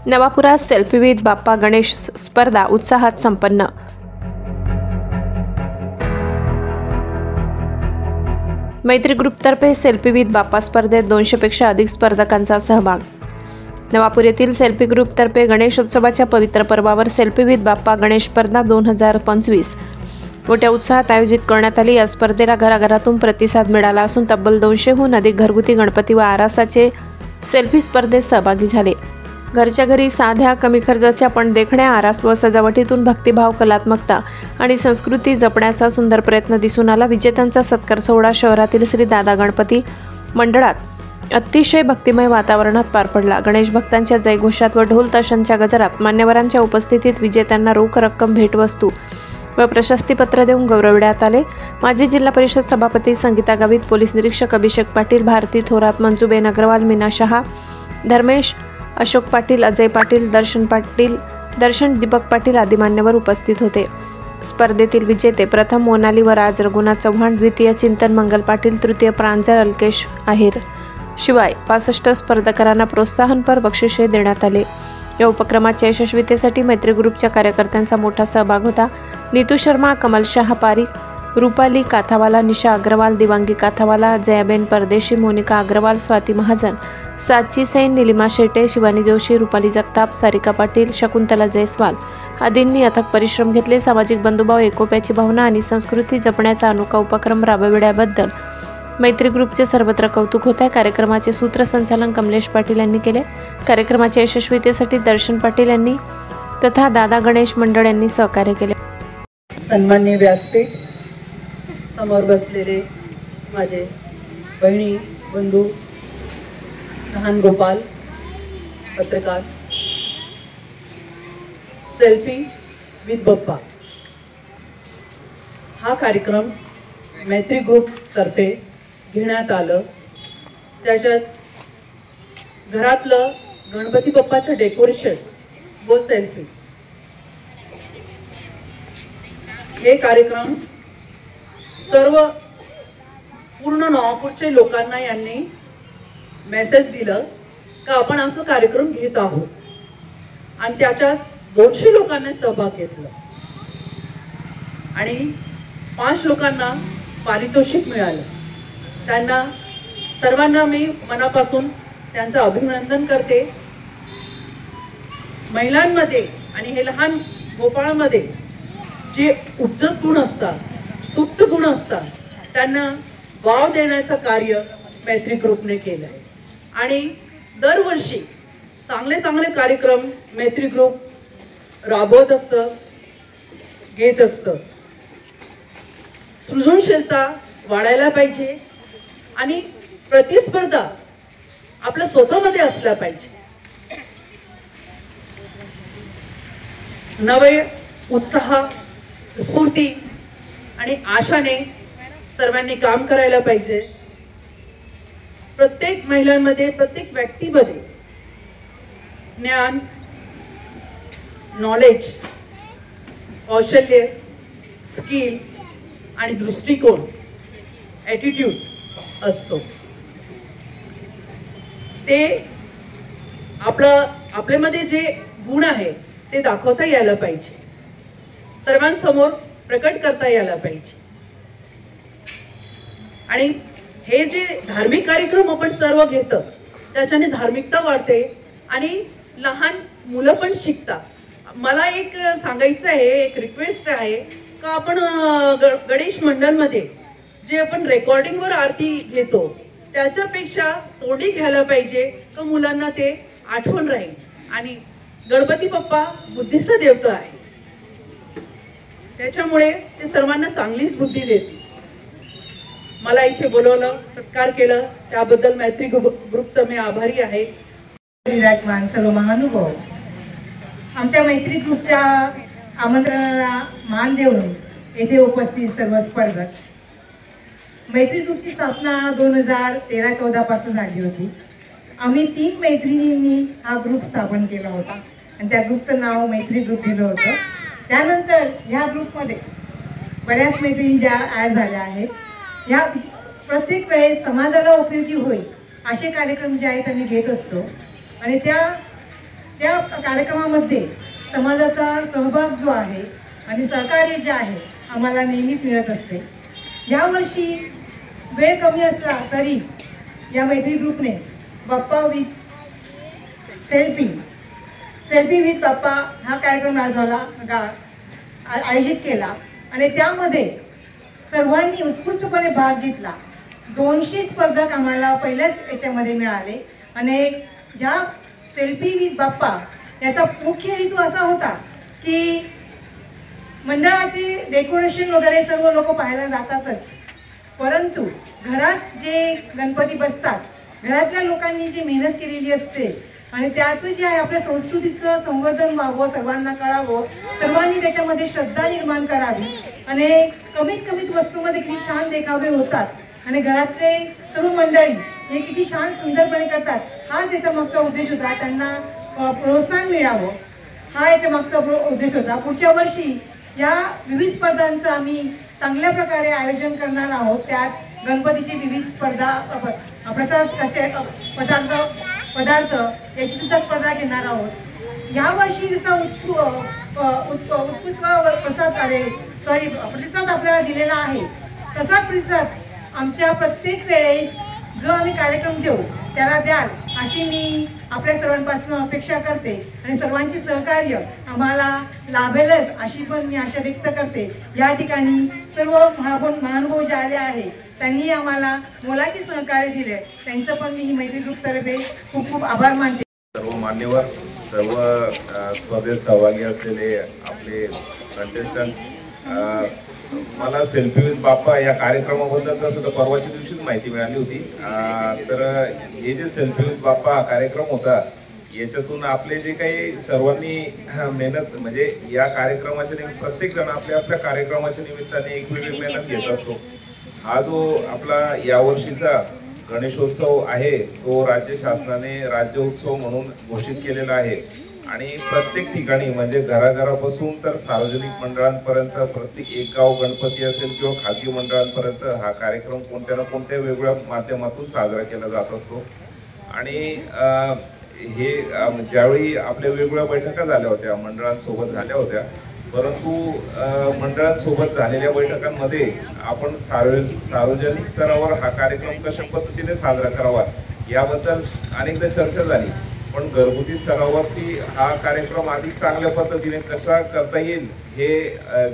नवापुरात selfie with बाप्पा गणेश स्पर्धा उत्साहात संपन्न। मैत्री ग्रुपतर्फे सेल्फी विथ बाप्पा स्पर्धेत 200 पेक्षा अधिक स्पर्धकांचा सहभाग। नवापूर येथील सेल्फी ग्रुपतर्फे गणेशोत्सवाच्या पवित्र पर्वावर सेल्फी विथ बाप्पा गणेश स्पर्धा 2025 मोठ्या उत्साहात आयोजित करण्यात आली। या स्पर्धेला घराघरातून प्रतिसाद मिळाला असून तब्बल 200हून अधिक घरगुती गणपती व आरासाचे सेल्फी स्पर्धेत सहभागी झाले। घरच्या घरी साध्या कमी खर्चाच्या पण देखण्या आरास व सजावटीतून भक्तिभाव, कलात्मकता आणि संस्कृती जपण्याचा सुंदर प्रयत्न दिसून आला। विजेत्यांचा सत्कार सोहळा शहरातील श्री दादा गणपती मंडळात अतिशय भक्तिमय वातावरणात पार पडला। गणेश भक्तांच्या जयघोषात व ढोल ताशांच्या गजरात मान्यवरांच्या उपस्थितीत विजेत्यांना रोख रक्कम, भेटवस्तू व प्रशस्तीपत्र देऊन गौरवण्यात आले। माजी जिल्हा परिषद सभापती संगीता गावित, पोलीस निरीक्षक अभिषेक पाटील, भारती थोरात, मंजूबेन अग्रवाल, मीना शहा, धर्मेश, अशोक पाटील, अजय पाटील, दर्शन दीपक पाटील आदी मान्यवर उपस्थित होते। स्पर्धेतील विजेते प्रथम मोनाली व राज रघुनाथ चव्हाण, द्वितीय चिंतन मंगल पाटील, तृतीय प्रांजल अल्केश आहेर, शिवाय 65 स्पर्धकांना प्रोत्साहनपर बक्षिसे देण्यात आले। या उपक्रमाच्या यशस्वीतेसाठी मैत्री ग्रुपच्या कार्यकर्त्यांचा मोठा सहभाग होता। नीतू शर्मा, कमल शाह पारिक, रूपाली काथावाला, निशा अग्रवाल, दिवांगी काथावाला, जयाबेन परदेशी, मोनिका अग्रवाल, स्वाती महाजन, साची सेन, निलिमा शेटे, शिवानी जोशी, रूपाली जगताप, सारिका पाटील, शकुंतला जयस्वाल आदींनी अथक परिश्रम घेतले। सामाजिक बंधुभाव, एकोप्याची भावना आणि संस्कृती जपण्याचा अनोखा उपक्रम राबविण्याबद्दल मैत्री ग्रुपचे सर्वत्र कौतुक होत आहे। कार्यक्रमाचे सूत्रसंचालन कमलेश पाटील यांनी केले। कार्यक्रमाच्या यशस्वीतेसाठी दर्शन पाटील यांनी तथा दादा गणेश मंडळ यांनी सहकार्य केले। सन्माननीय व्यासपीठ समोर बसलेले माझे बहिणी, बंधू, लहान गोपाल, पत्रकार, सेल्फी विथ बाप्पा हा कार्यक्रम मैत्री ग्रुप तर्फे घेण्यात आलं। त्याच्यात घरातलं गणपती बाप्पाचं डेकोरेशन व सेल्फी हे कार्यक्रम सर्व पूर्ण नवापूरचे लोकांना यांनी मेसेज दिलं का आपण असं कार्यक्रम घेत आहोत आणि त्याच्यात 200 लोकांनी सहभाग घेतला आणि 5 लोकांना पारितोषिक मिळालं। त्यांना सर्वांना मी मनापासून त्यांचं अभिनंदन करते। महिलांमध्ये आणि हे लहान गोपाळांमध्ये जे उपजत गुण असतात, सुप्त गुण असतात, त्यांना वाव देण्याचं कार्य मैत्री ग्रुपने केलं आहे आणि दरवर्षी चांगले चांगले कार्यक्रम मैत्री ग्रुप राबवत असतं, घेत असतं। सृजनशीलता वाढायला पाहिजे आणि प्रतिस्पर्धा आपल्या स्वतःमध्ये असल्या पाहिजे। नवे उत्साह, स्फूर्ती आणि आशाने सर्वांनी काम करायला पाहिजे। प्रत्येक महिलांमध्ये, प्रत्येक व्यक्तीमध्ये ज्ञान, नॉलेज, कौशल्य, स्किल आणि दृष्टिकोन, ॲटिट्यूड असतो। ते आपल्यामध्ये जे गुण आहे ते दाखवता यायला पाहिजे, सर्वांसमोर प्रकट करता यायला पाहिजे। आणि हे जे धार्मिक कार्यक्रम आपण सर्व घेतो त्याच्याने धार्मिकता वाढते आणि लहान मुलं पण शिकतात। मला एक सांगायचं आहे, एक रिक्वेस्ट आहे का आपण गणेश मंडळमध्ये जे आपण रेकॉर्डिंगवर आरती घेतो त्याच्यापेक्षा तोडी घ्यायला पाहिजे का मुलांना ते आठवण राहील। आणि गणपती बाप्पा बुद्धीस्त देवता आहे, त्याच्यामुळे ते सर्वांना चांगलीच बुद्धी देते। मला इथे बोलवलं, सत्कार केलं त्याबद्दल मैत्री ग्रुपचा मी आभारी आहे। विराजमान सर्व महानुभाव आमच्या मैत्री ग्रुपच्या आमंत्रणाला मान देऊन येथे उपस्थित सर्व स्पर्धक। मैत्री ग्रुपची स्थापना 2013-14 पासून झाली होती। आम्ही 3 मैत्रिणींनी हा ग्रुप स्थापन केला होता आणि त्या ग्रुपचं नाव मैत्री ग्रुप दिलं होतं। त्यानंतर ह्या ग्रुपमध्ये बऱ्याच मैत्रिणी ज्या ॲड झाल्या आहेत, ह्या प्रत्येक वेळेस समाजाला उपयोगी होईल असे कार्यक्रम जे आहेत आम्ही घेत असतो आणि त्या त्या कार्यक्रमामध्ये समाजाचा सहभाग जो आहे आणि सहकार्य जे आहे आम्हाला नेहमीच मिळत असते. यावर्षी वेळ कमी असला तरी या मैत्री ग्रुपने बाप्पा विथ सेल्फी विथ बाप्पा हा कार्यक्रम आयोजित केला आणि त्यामध्ये सर्वांनी उत्स्फूर्तपणे भाग घेतला. 200 स्पर्धक आम्हाला पहिल्याच याच्यामध्ये मिळाले आणि या सेल्फी विथ बाप्पा याचा मुख्य हेतू असा होता की मंडळाचे डेकोरेशन वगैरे सर्व लोक पाहायला जातातच, परंतु घरात जे गणपती बसतात, घरातल्या लोकांनी जी मेहनत केलेली असते आणि त्याचं जे आहे आपल्या संस्कृतीचं संवर्धन व्हावं, सर्वांना कळावं, सर्वांनी त्याच्यामध्ये श्रद्धा निर्माण करावी आणि कमीत वस्तूमध्ये किती छान देखावे होतात आणि घरातले सर्व मंडळी हे किती छान सुंदरपणे करतात, हा त्याचा मागचा उद्देश होता. त्यांना प्रोत्साहन मिळावं हा याच्या मागचा उद्देश होता. पुढच्या वर्षी या विविध स्पर्धांचं आम्ही चांगल्या प्रकारे आयोजन करणार आहोत. त्यात गणपतीची विविध स्पर्धा, प्रसाद कसे पदार्थ याची सुद्धा स्पर्धा घेणार आहोत. यावर्षी जसा उत्कृष्ट प्रतिसाद आपल्याला दिलेला आहे तसा प्रतिसाद आमच्या प्रत्येक वेळेस जो आम्ही कार्यक्रम देऊ त्याला द्याल अशी मी आपल्या सर्वांपासून अपेक्षा करते आणि सर्वांचे सहकार्य आम्हाला लाभेलच अशी पण मी आशा व्यक्त करते. या ठिकाणी सर्व महानुभाव जे आले आहे त्यांनी आम्हाला मोलाचे सहकार्य दिले, त्यांचं पण मी मैत्री ग्रुपतर्फे खूप आभार मानते. सर्व मान्यवर, सर्व स्पर्धेत सहभागी असलेले आपले कंटेस्टंट, मला सेल्फी विथ बाप्पा या कार्यक्रमाबद्दल तसं तर परवाच्या दिवशीच माहिती मिळाली होती. तर हे जे सेल्फी विथ बाप्पा हा कार्यक्रम होता याच्यातून आपले जे काही सर्वांनी मेहनत म्हणजे या कार्यक्रमाच्या निमित्त प्रत्येक जण आपल्या आपल्या कार्यक्रमाच्या निमित्ताने एक वेगळी मेहनत घेत असतो. हा जो आपला यावर्षीचा गणेशोत्सव आहे तो राज्य शासनाने राज्य उत्सव म्हणून घोषित केलेला आहे आणि प्रत्येक ठिकाणी म्हणजे घराघरापासून तर सार्वजनिक मंडळांपर्यंत प्रत्येक एक गाव गणपती असेल किंवा खाजगी मंडळांपर्यंत हा कार्यक्रम कोणत्या ना कोणत्या वेगळ्या माध्यमातून साजरा केला जात असतो. आणि हे ज्यावेळी आपल्या वेगवेगळ्या बैठका झाल्या होत्या मंडळांसोबत झाल्या होत्या, परंतु मंडळांसोबत झालेल्या बैठकांमध्ये आपण सार्वजनिक स्तरावर हा कार्यक्रम कशा पद्धतीने साजरा करावा याबद्दल अनेकदा चर्चा झाली, पण घरगुती स्तरावरती हा कार्यक्रम अधिक चांगल्या पद्धतीने कसा करता येईल हे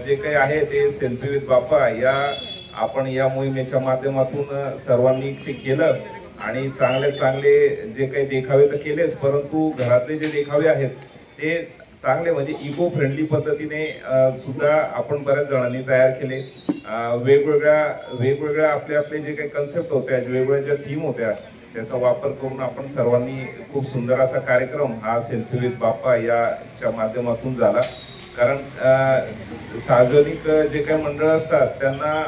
जे काही आहे ते सेल्फी विथ बाप्पा आपण या मोहिमेच्या माध्यमातून सर्वांनी ते केलं आणि चांगले जे काही देखावे तर केलेच, परंतु घरातले जे देखावे आहेत ते चांगले म्हणजे इको फ्रेंडली पद्धतीने सुद्धा आपण बऱ्याच जणांनी तयार केले. वेगवेगळ्या आपले जे काही कन्सेप्ट होत्या, वेगवेगळ्या ज्या थीम होत्या त्याचा वापर करून आपण सर्वांनी खूप सुंदर असा कार्यक्रम हा सेल्फी विथ बाप्पा याच्या माध्यमातून झाला. कारण सार्वजनिक जे काही मंडळ असतात त्यांना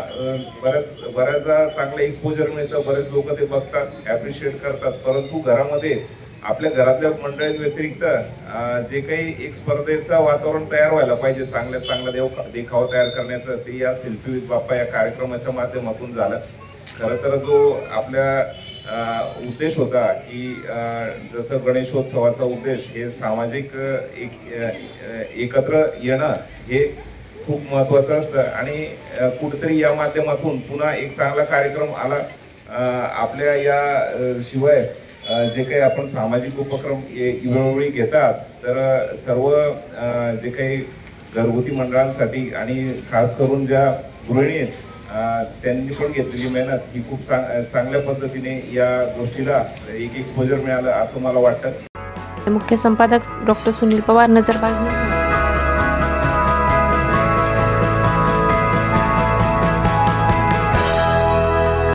बऱ्याचदा चांगलं एक्सपोजर मिळतं, बरेच लोक ते बघतात, ॲप्रिशिएट करतात, परंतु घरामध्ये आपल्या घरातल्या मंडळी व्यतिरिक्त जे काही एक स्पर्धेचं वातावरण तयार व्हायला पाहिजे, चांगला देखावा तयार करण्याचं, ते या सेल्फी विथ बाप्पा या कार्यक्रमाच्या माध्यमातून झालं. खरं तर जो आपल्या उद्देश होता की जसं गणेशोत्सवाचा उद्देश हे सामाजिक एकत्र येणं हे खूप महत्त्वाचं असतं आणि कुठेतरी या माध्यमातून पुन्हा एक चांगला कार्यक्रम आला. आपल्या या शिवाय जे काही आपण सामाजिक उपक्रम वेळोवेळी घेतात तर सर्व जे काही घरगुती मंडळांसाठी आणि खास करून ज्या गृहिणी आहेत त्यांनी पण घेतलेली मेहनत ही खूप चांगल्या पद्धतीने या गोष्टीला एक एक्सपोजर मिळालं असं मला वाटतं. मुख्य संपादक डॉक्टर सुनील पवार, नजरबाज.